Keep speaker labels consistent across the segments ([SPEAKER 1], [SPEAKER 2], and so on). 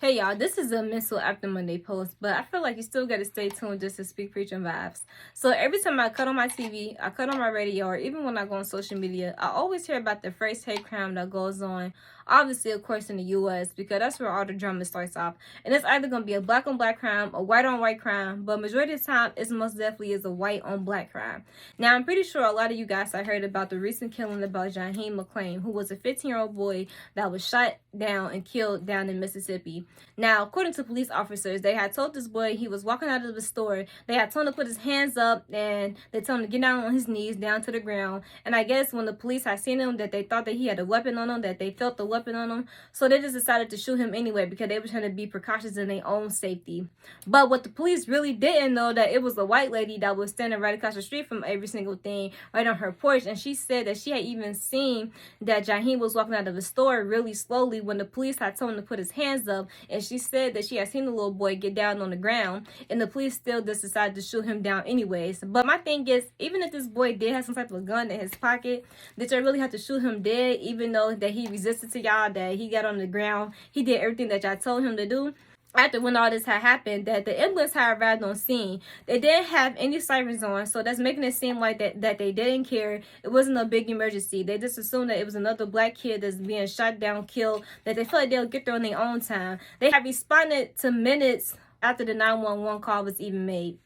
[SPEAKER 1] Hey y'all, this is a mental after Monday post, but I feel like you still gotta stay tuned just to speak preaching vibes. So every time I cut on my TV, I cut on my radio, or even when I go on social media, I always hear about the first hate crime that goes on, obviously of course in the US, because that's where all the drama starts off. And it's either gonna be a black on black crime, a white on white crime, but majority of the time it's most definitely is a white on black crime. Now I'm pretty sure a lot of you guys have heard about the recent killing about Jaheim McClain, who was a 15-year-old boy that was shot down and killed down in Mississippi. Now, according to police officers, they had told this boy he was walking out of the store. They had told him to put his hands up, and they told him to get down on his knees, down to the ground. And I guess when the police had seen him, that they thought that he had a weapon on him, that they felt the weapon on him. So they just decided to shoot him anyway because they were trying to be precautious in their own safety. But what the police really didn't know, that it was a white lady that was standing right across the street from every single thing, right on her porch. And she said that she had even seen that Jaheim was walking out of the store really slowly when the police had told him to put his hands up. And she said that she had seen the little boy get down on the ground, and the police still just decided to shoot him down anyways. But my thing is, even if this boy did have some type of gun in his pocket, did you really have to shoot him dead, even though that he resisted to y'all, that he got on the ground, he did everything that y'all told him to do? After when all this had happened, that the ambulance had arrived on scene, they didn't have any sirens on, so that's making it seem like that they didn't care. It wasn't a big emergency. They just assumed that it was another black kid that's being shot down, killed, that they felt like they'll get there on their own time. They had responded to minutes after the 911 call was even made.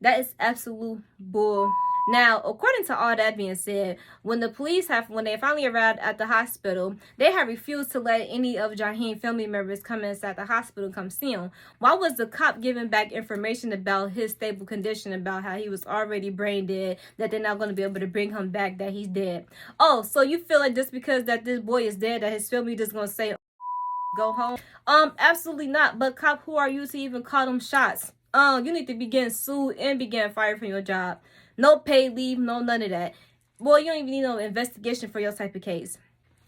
[SPEAKER 1] That is absolute bull. Now, according to all that being said, when they finally arrived at the hospital, they had refused to let any of Jaheim's family members come inside the hospital come see him. Why was the cop giving back information about his stable condition, about how he was already brain dead, that they're not going to be able to bring him back, that he's dead? Oh, so you feel like just because that this boy is dead, that his family just going to say, go home? Absolutely not. But cop, who are you to even call them shots? You need to be getting sued and be getting fired from your job. No paid leave, no none of that. Boy, you don't even need no investigation for your type of case.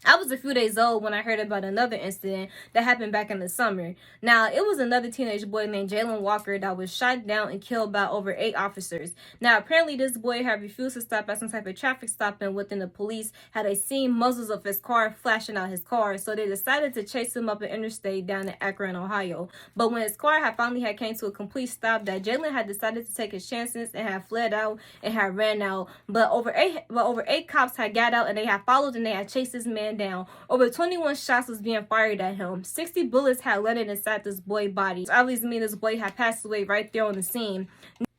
[SPEAKER 1] I was a few days old when I heard about another incident that happened back in the summer. Now, it was another teenage boy named Jalen Walker that was shot down and killed by over 8 officers. Now, apparently this boy had refused to stop at some type of traffic stop, and within the police had they seen muzzles of his car flashing out his car, so they decided to chase him up an interstate down in Akron, Ohio. But when his car finally came to a complete stop, that Jalen had decided to take his chances and had fled out and had ran out. But over eight cops had got out, and they had followed and they had chased this man down. Over 21 shots was being fired at him. 60 bullets had landed inside this boy's body. So obviously mean this boy had passed away right there on the scene.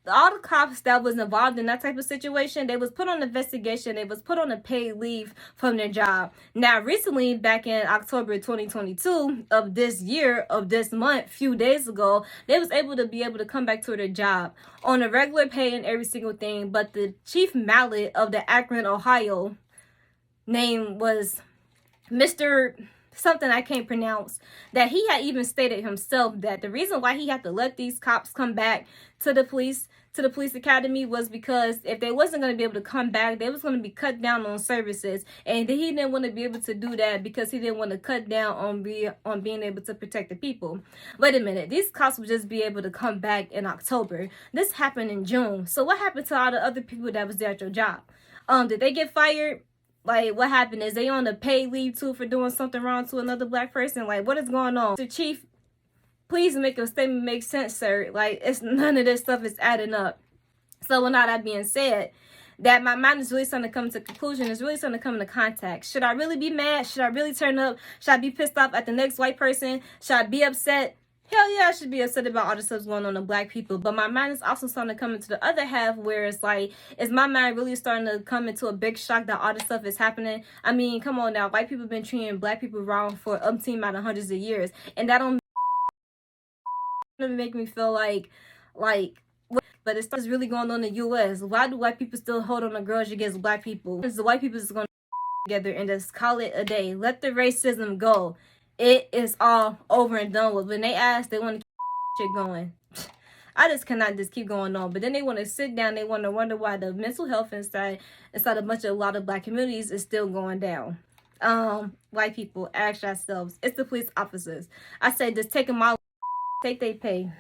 [SPEAKER 1] All the cops that was involved in that type of situation, they was put on investigation. They was put on a paid leave from their job. Now, recently, back in October 2022 of this year, of this month, few days ago, they was able to come back to their job on a regular pay and every single thing. But the chief mallet of the Akron, Ohio, name was Mr. something I can't pronounce, that he had even stated himself that the reason why he had to let these cops come back to the police academy was because if they wasn't going to be able to come back, they was going to be cut down on services, and he didn't want to be able to do that because he didn't want to cut down on being able to protect the people. Wait a minute, these cops would just be able to come back in October. This happened in June. So what happened to all the other people that was there at your job? Did they get fired? Like, what happened? Is they on the paid leave too for doing something wrong to another black person? Like, what is going on? The chief, please make a statement make sense, sir. Like, it's none of this stuff is adding up. So with all that being said, that my mind is really starting to come to a conclusion. It's really starting to come into contact. Should I really be mad? Should I really turn up? Should I be pissed off at the next white person? Should I be upset? Hell yeah, I should be upset about all the stuff going on to black people. But my mind is also starting to come into the other half where it's like, is my mind really starting to come into a big shock that all this stuff is happening? I mean, come on now. White people been treating black people wrong for umpteen amount of hundreds of years. And that don't make me feel like, but it's really going on in the U.S. Why do white people still hold on a grudge against black people? Because the white people is going to together and just call it a day. Let the racism go. It is all over and done with. When they ask, they want to keep shit going. I just cannot just keep going on. But then they want to sit down. They want to wonder why the mental health inside a lot of black communities is still going down. White people, ask yourselves. It's the police officers. I say just take them all. Take their pay.